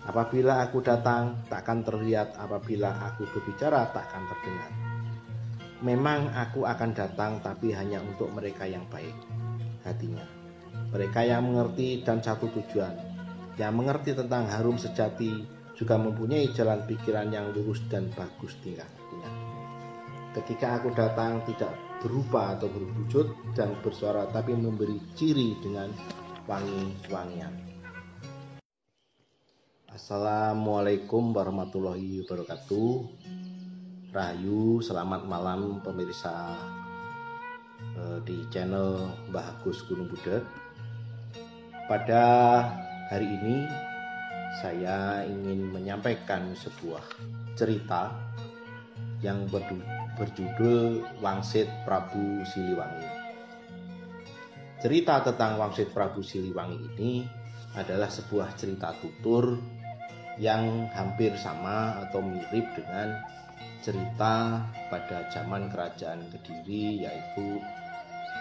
Apabila aku datang, takkan terlihat. Apabila aku berbicara, takkan terdengar. Memang aku akan datang, tapi hanya untuk mereka yang baik hatinya, mereka yang mengerti dan satu tujuan, yang mengerti tentang harum sejati, juga mempunyai jalan pikiran yang lurus dan bagus tingkah lakunya. Ketika aku datang, tidak berupa atau berwujud dan bersuara, tapi memberi ciri dengan wangi-wangian. Assalamualaikum warahmatullahi wabarakatuh. Rahayu, selamat malam pemirsa di channel Mbah Agus Gunung Budet. Pada hari ini saya ingin menyampaikan sebuah cerita yang berjudul Wangsit Prabu Siliwangi. Cerita tentang Wangsit Prabu Siliwangi ini adalah sebuah cerita tutur yang hampir sama atau mirip dengan cerita pada zaman kerajaan Kediri, yaitu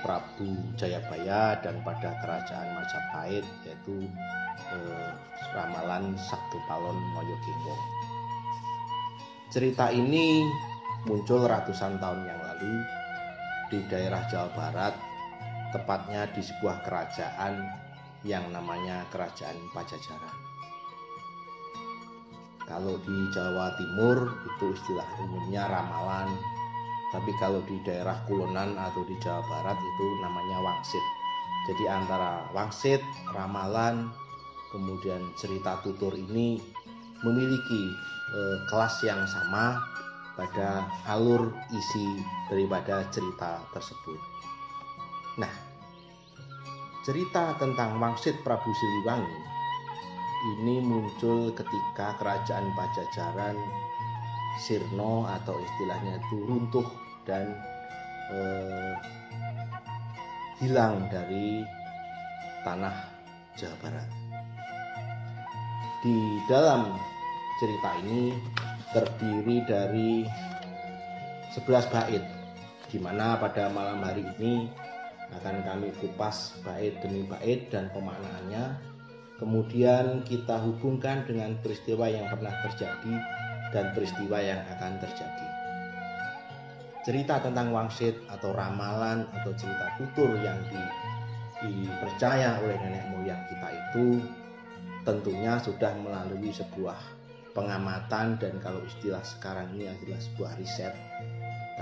Prabu Jayabaya, dan pada kerajaan Majapahit yaitu Ramalan Sakdupalon Moyogenggo. Cerita ini muncul ratusan tahun yang lalu di daerah Jawa Barat, tepatnya di sebuah kerajaan yang namanya Kerajaan Pajajaran. Kalau di Jawa Timur itu istilah umumnya ramalan, tapi kalau di daerah Kulonan atau di Jawa Barat itu namanya wangsit. Jadi antara wangsit, ramalan, kemudian cerita tutur ini memiliki kelas yang sama pada alur isi daripada cerita tersebut. Nah, cerita tentang Wangsit Prabu Siliwangi ini muncul ketika kerajaan Pajajaran sirna atau istilahnya itu runtuh dan hilang dari tanah Jawa Barat. Di dalam cerita ini terdiri dari 11 bait, di mana pada malam hari ini akan kami kupas bait demi bait dan pemaknaannya. Kemudian kita hubungkan dengan peristiwa yang pernah terjadi dan peristiwa yang akan terjadi. Cerita tentang wangsit atau ramalan atau cerita tutur yang dipercaya oleh nenek moyang kita itu tentunya sudah melalui sebuah pengamatan, dan kalau istilah sekarang ini adalah sebuah riset.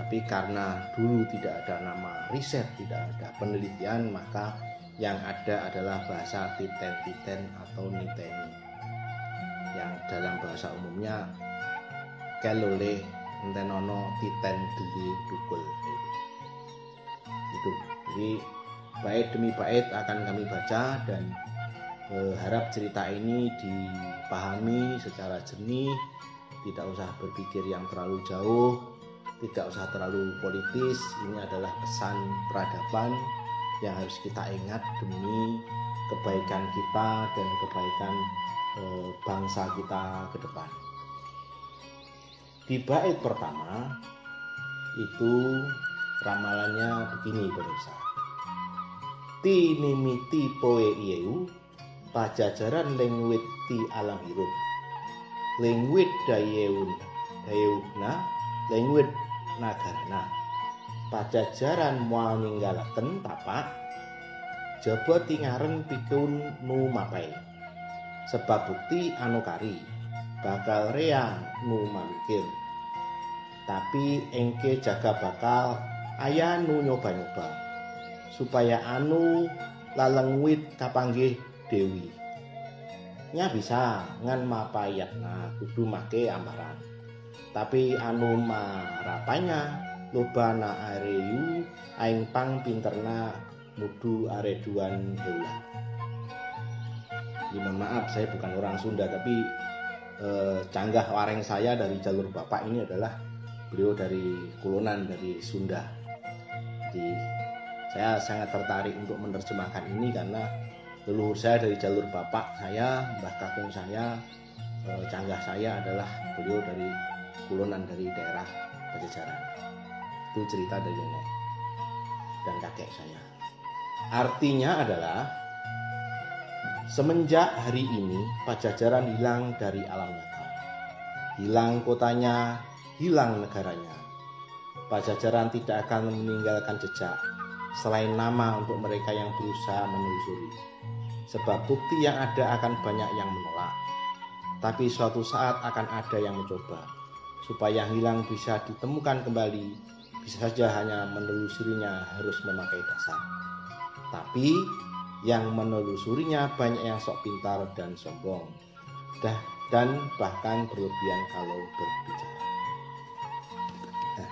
Tapi karena dulu tidak ada nama riset, tidak ada penelitian, maka yang ada adalah bahasa titen-titen atau niteni, yang dalam bahasa umumnya kelole entenono titen deli dukul. Itu. Jadi bait demi bait akan kami baca dan harap cerita ini dipahami secara jernih, tidak usah berpikir yang terlalu jauh, tidak usah terlalu politis. Ini adalah pesan peradaban yang harus kita ingat demi kebaikan kita dan kebaikan bangsa kita ke depan. Di bait pertama itu ramalannya begini pemirsa. Ti mimiti poe ieu Pajajaran lengwit ti alam hirup, lengwit dayeuna lengwit nagarana. Pajajaran moal ninggalaken tapak, jaba tingaren pikun nu mapai. Sebab bukti anu kari, bakal rea nu mamikir. Tapi engke jaga bakal aya nu nyoba-nyoba, supaya anu lalengwit kapanggih dewi. Nya bisa ngan mapayatna kudu make amaran. Tapi anu marapanya lobana areyu aing pang pinterna mudu areduan heula. Mohon maaf, saya bukan orang Sunda, tapi canggah wareng saya dari jalur bapak ini adalah beliau dari Kulonan, dari Sunda. Jadi saya sangat tertarik untuk menerjemahkan ini karena leluhur saya dari jalur bapak saya, mbah kakung saya, canggah saya adalah beliau dari Kulonan, dari daerah Pajajaran. Itu cerita dari nenek dan kakek saya. Artinya adalah Semenjak hari ini Pajajaran hilang dari alam nyata. Hilang kotanya, hilang negaranya. Pajajaran tidak akan meninggalkan jejak selain nama untuk mereka yang berusaha menelusuri. Sebab bukti yang ada akan banyak yang menolak. Tapi suatu saat akan ada yang mencoba. Supaya hilang bisa ditemukan kembali, bisa saja hanya menelusurinya harus memakai dasar. Tapi yang menelusurinya banyak yang sok pintar dan sombong, dan bahkan berlebihan kalau berbicara. Nah,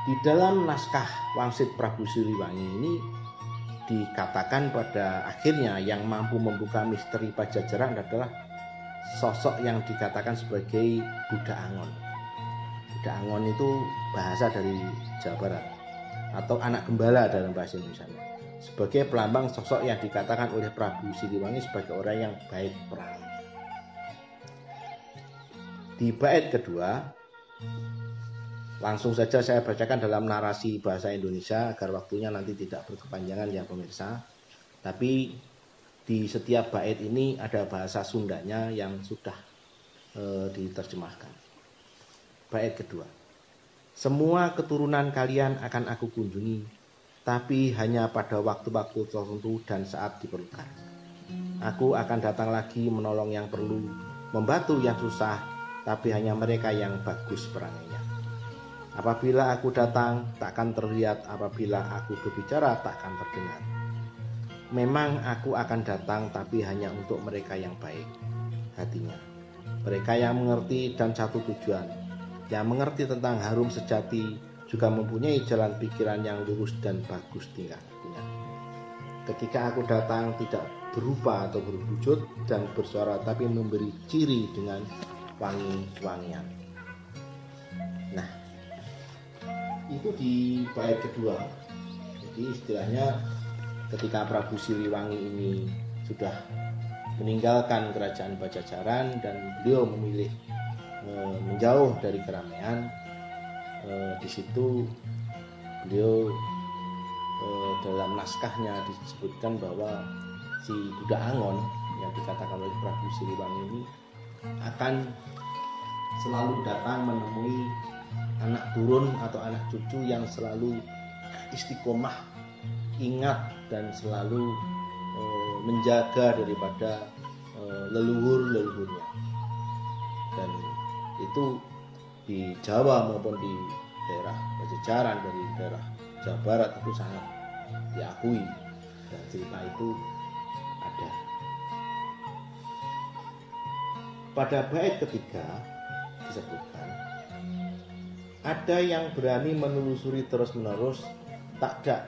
di dalam naskah Wangsit Prabu Siliwangi ini dikatakan pada akhirnya yang mampu membuka misteri Pajajaran adalah sosok yang dikatakan sebagai Budak Angon. Budak Angon itu bahasa dari Jawa Barat atau anak gembala dalam bahasa Indonesia, sebagai pelambang sosok yang dikatakan oleh Prabu Siliwangi sebagai orang yang baik perang. Di bait kedua, langsung saja saya bacakan dalam narasi bahasa Indonesia agar waktunya nanti tidak berkepanjangan ya pemirsa. Tapi di setiap bait ini ada bahasa Sundanya yang sudah diterjemahkan. Bait kedua. Semua keturunan kalian akan aku kunjungi, tapi hanya pada waktu-waktu tertentu dan saat diperlukan. Aku akan datang lagi menolong yang perlu, membantu yang susah, tapi hanya mereka yang bagus perangainya. Apabila aku datang, takkan terlihat, apabila aku berbicara, takkan terdengar. Memang aku akan datang, tapi hanya untuk mereka yang baik hatinya. Mereka yang mengerti dan satu tujuan, yang mengerti tentang harum sejati, juga mempunyai jalan pikiran yang lurus dan bagus tingkah lakunya. Ketika aku datang tidak berupa atau berwujud dan bersuara, tapi memberi ciri dengan wangi-wangian. Nah, itu di bait kedua. Jadi istilahnya ketika Prabu Siliwangi ini sudah meninggalkan kerajaan Pajajaran dan beliau memilih menjauh dari keramaian, di situ beliau dalam naskahnya disebutkan bahwa si Budak Angon yang dikatakan oleh Prabu Siliwangi ini akan selalu datang menemui anak turun atau anak cucu yang selalu istiqomah, ingat dan selalu menjaga daripada leluhur-leluhurnya. Dan itu di Jawa maupun di daerah Pajajaran, dari daerah Jawa Barat itu sangat diakui, dan cerita itu ada. Pada bait ketiga disebutkan, ada yang berani menelusuri terus-menerus,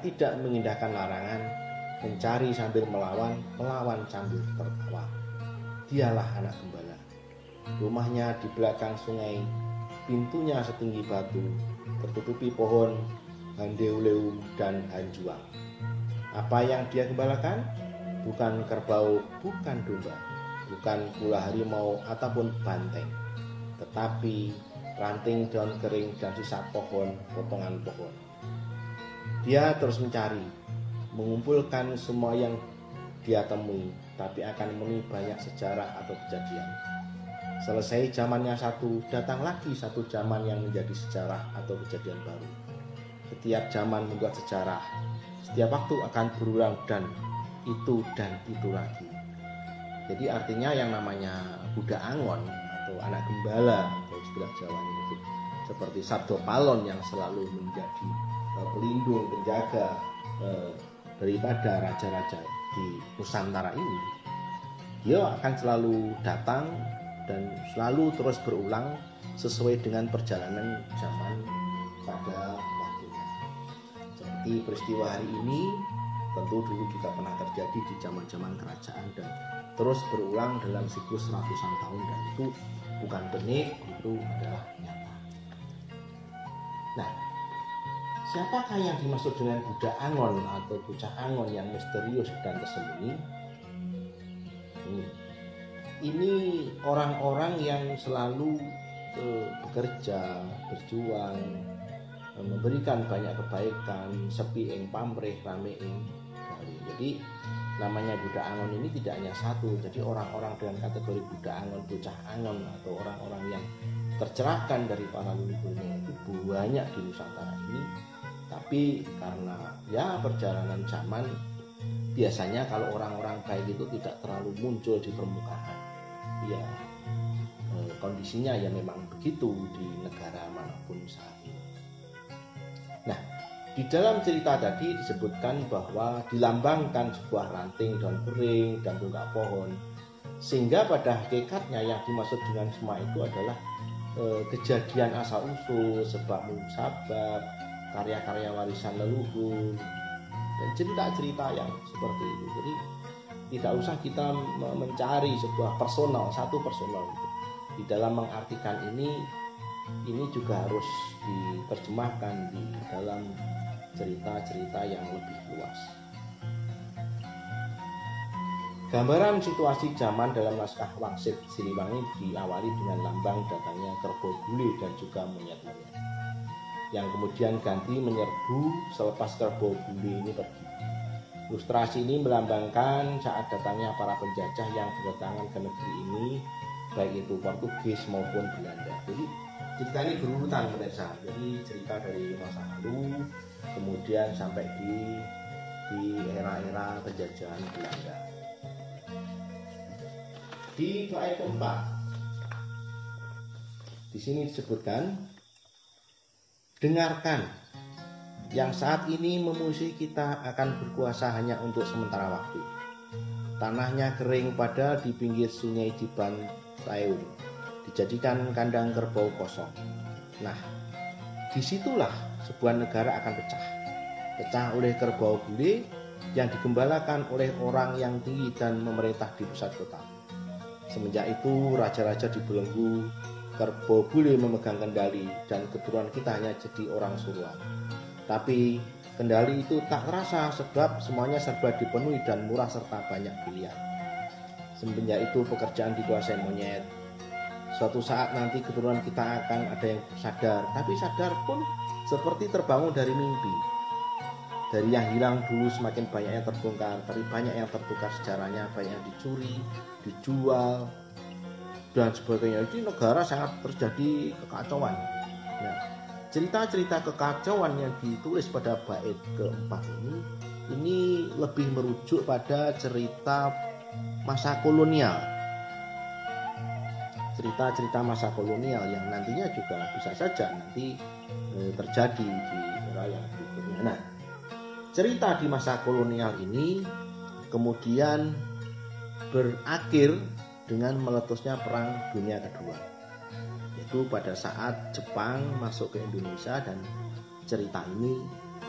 tidak mengindahkan larangan, mencari sambil melawan, melawan sambil tertawa. Dialah anak gembala. Rumahnya di belakang sungai, pintunya setinggi batu, tertutupi pohon handeuleum dan hanjuang. Apa yang dia gembalakan? Bukan kerbau, bukan domba, bukan pula harimau ataupun banteng, tetapi ranting daun kering dan sisa pohon, potongan pohon. Dia terus mencari, mengumpulkan semua yang dia temui, tapi akan menemui banyak sejarah atau kejadian. Selesai zamannya satu, datang lagi satu zaman yang menjadi sejarah atau kejadian baru. Setiap zaman membuat sejarah, setiap waktu akan berulang dan itu lagi. Jadi artinya yang namanya Budak Angon atau anak gembala atau istilah Jawa itu seperti Sabdo Palon yang selalu menjadi pelindung, penjaga daripada raja-raja di Nusantara ini. Dia akan selalu datang dan selalu terus berulang sesuai dengan perjalanan zaman pada waktunya. Seperti peristiwa hari ini tentu dulu juga pernah terjadi di zaman-zaman kerajaan dan terus berulang dalam siklus ratusan tahun, dan itu bukan benik, itu adalah nyata. Nah, siapakah yang dimaksud dengan Budak Angon atau bocah Angon yang misterius dan tersembunyi? Ini orang-orang yang selalu bekerja, berjuang, memberikan banyak kebaikan, sepi ing pamrih rame ing kali. Jadi namanya Budak Angon ini tidak hanya satu. Jadi orang-orang dengan kategori Budak Angon, bocah Angon, atau orang-orang yang tercerahkan dari para leluhurnya itu banyak di Nusantara ini. Tapi karena ya perjalanan zaman, biasanya kalau orang-orang baik itu tidak terlalu muncul di permukaan. Ya kondisinya ya memang begitu di negara manapun saat ini. Nah, di dalam cerita tadi disebutkan bahwa dilambangkan sebuah ranting daun kering dan tonggak pohon, sehingga pada hakikatnya yang dimaksud dengan semua itu adalah kejadian asal-usul, sebab musabab, karya-karya warisan leluhur, dan cerita-cerita yang seperti itu. Jadi tidak usah kita mencari sebuah personal, satu personal gitu. Di dalam mengartikan ini juga harus diterjemahkan di dalam cerita-cerita yang lebih luas. Gambaran situasi zaman dalam naskah Wangsit Siliwangi diawali dengan lambang datangnya kerbau bule dan juga monyet-monyet, yang kemudian ganti menyerbu selepas kerbau bule ini pergi. Ilustrasi ini melambangkan saat datangnya para penjajah yang berdatangan ke negeri ini, baik itu Portugis maupun Belanda. Jadi cerita ini berurutan pemirsa. Jadi cerita dari masa lalu, kemudian sampai di era-era penjajahan Belanda. Di bait keempat, di sini disebutkan, dengarkan, yang saat ini memusuhi kita akan berkuasa hanya untuk sementara waktu. Tanahnya kering padahal di pinggir sungai Cibantaeun dijadikan kandang kerbau kosong. Nah, disitulah sebuah negara akan pecah oleh kerbau bule yang digembalakan oleh orang yang tinggi dan memerintah di pusat kota. Semenjak itu raja-raja dibelenggu, kerbau bule memegang kendali, dan keturunan kita hanya jadi orang suruhan. Tapi kendali itu tak terasa sebab semuanya serba dipenuhi dan murah serta banyak pilihan. Semenjak itu pekerjaan dikuasai monyet. Suatu saat nanti keturunan kita akan ada yang sadar, tapi sadar pun seperti terbangun dari mimpi. Dari yang hilang dulu semakin banyak yang terbongkar, tapi banyak yang tertukar sejarahnya, banyak yang dicuri, dijual, dan sebagainya. Jadi negara sangat terjadi kekacauan. Nah, cerita-cerita kekacauan yang ditulis pada bait keempat ini lebih merujuk pada cerita masa kolonial. Cerita-cerita masa kolonial yang nantinya juga bisa saja nanti terjadi di era yang berikutnya. Nah, cerita di masa kolonial ini kemudian berakhir dengan meletusnya Perang Dunia Kedua. Itu pada saat Jepang masuk ke Indonesia, dan cerita ini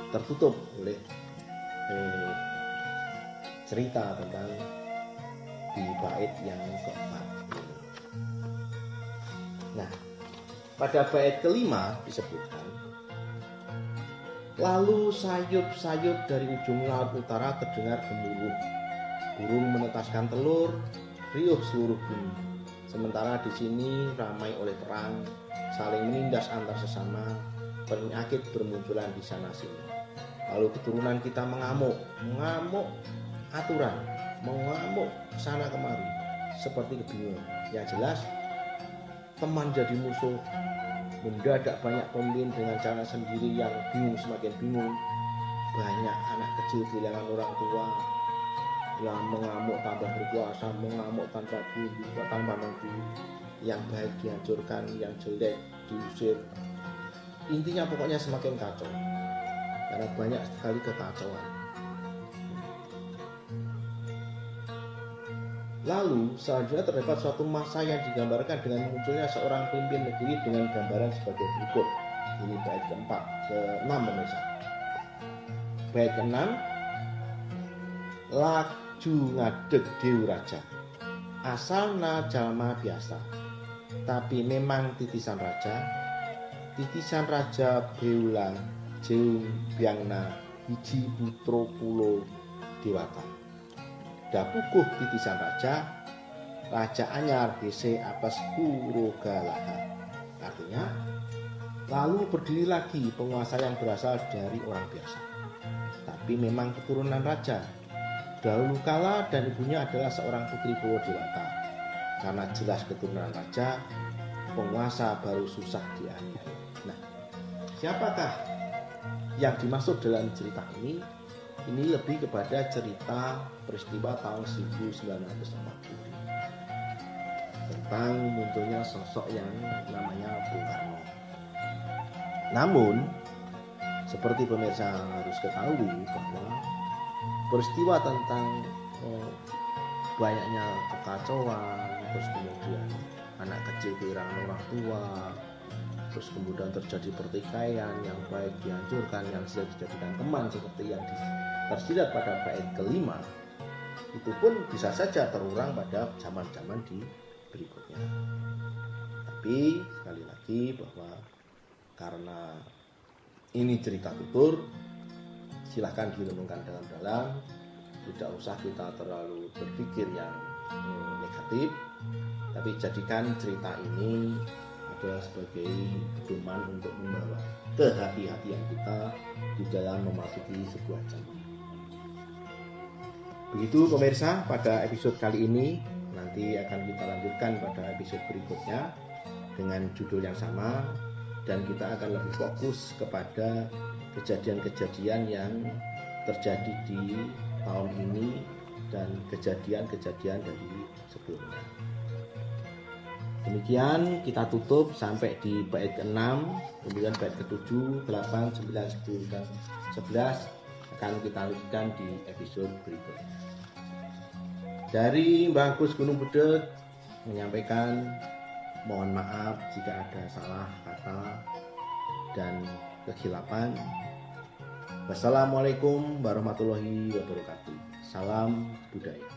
tertutup oleh cerita tentang di bait yang keempat. Nah, pada bait kelima disebutkan, lalu sayup-sayup dari ujung laut utara terdengar gemuruh, burung menetaskan telur, riuh seluruh bumi. Sementara di sini ramai oleh perang, saling menindas antar sesama, penyakit bermunculan di sana sini. Lalu keturunan kita mengamuk aturan, mengamuk sana kemari, seperti kebingungan. Yang jelas, teman jadi musuh. Mendadak banyak pemimpin dengan cara sendiri yang bingung semakin bingung. Banyak anak kecil kehilangan orang tua, yang mengamuk tambah berkuasa, mengamuk tanpa mampu. Yang baik dihancurkan, yang jelek diusir. Intinya pokoknya semakin kacau, karena banyak sekali kekacauan. Lalu selanjutnya terdapat suatu masa yang digambarkan dengan munculnya seorang pemimpin negeri dengan gambaran sebagai berikut. Ini bait keempat, ke-6 pemirsa. Bait ke-6, laju ngadeg dewa raja, asalna jalma biasa, tapi memang titisan raja beula jeung biangna hiji putro pulo dewata. Dapukuh titisan raja anyar hese apes purogalaha. Artinya, lalu berdiri lagi penguasa yang berasal dari orang biasa, tapi memang keturunan raja. Dahulu kala dan ibunya adalah seorang putri Bowo-Dewata. Karena jelas keturunan raja, penguasa baru susah dianiaya. Nah, siapakah yang dimaksud dalam cerita ini? Ini lebih kepada cerita peristiwa tahun 1940 tentang munculnya sosok yang namanya Bung Karno. Namun, seperti pemirsa harus ketahui bahwa peristiwa tentang banyaknya kekacauan, terus kemudian anak kecil kehilangan orang tua, terus kemudian terjadi pertikaian, yang baik dihancurkan, yang siap dijadikan teman, seperti yang tersirat pada bait kelima, itu pun bisa saja terulang pada zaman-zaman di berikutnya. Tapi sekali lagi bahwa karena ini cerita tutur, silahkan direnungkan dalam-dalam, tidak usah kita terlalu berpikir yang negatif, tapi jadikan cerita ini adalah sebagai pedoman untuk membawa kehati-hatian kita di dalam memasuki sebuah zaman. Begitu pemirsa pada episode kali ini, nanti akan kita lanjutkan pada episode berikutnya dengan judul yang sama, dan kita akan lebih fokus kepada kejadian-kejadian yang terjadi di tahun ini dan kejadian-kejadian dari sebelumnya. Demikian kita tutup sampai di bait ke-6, kemudian bait ke-7, 8, 9, 10, dan 11 akan kita lanjutkan di episode berikutnya. Dari Mbah Agus Gunung Budet menyampaikan mohon maaf jika ada salah kata dan kekhilafan. Wassalamualaikum warahmatullahi wabarakatuh. Salam budaya.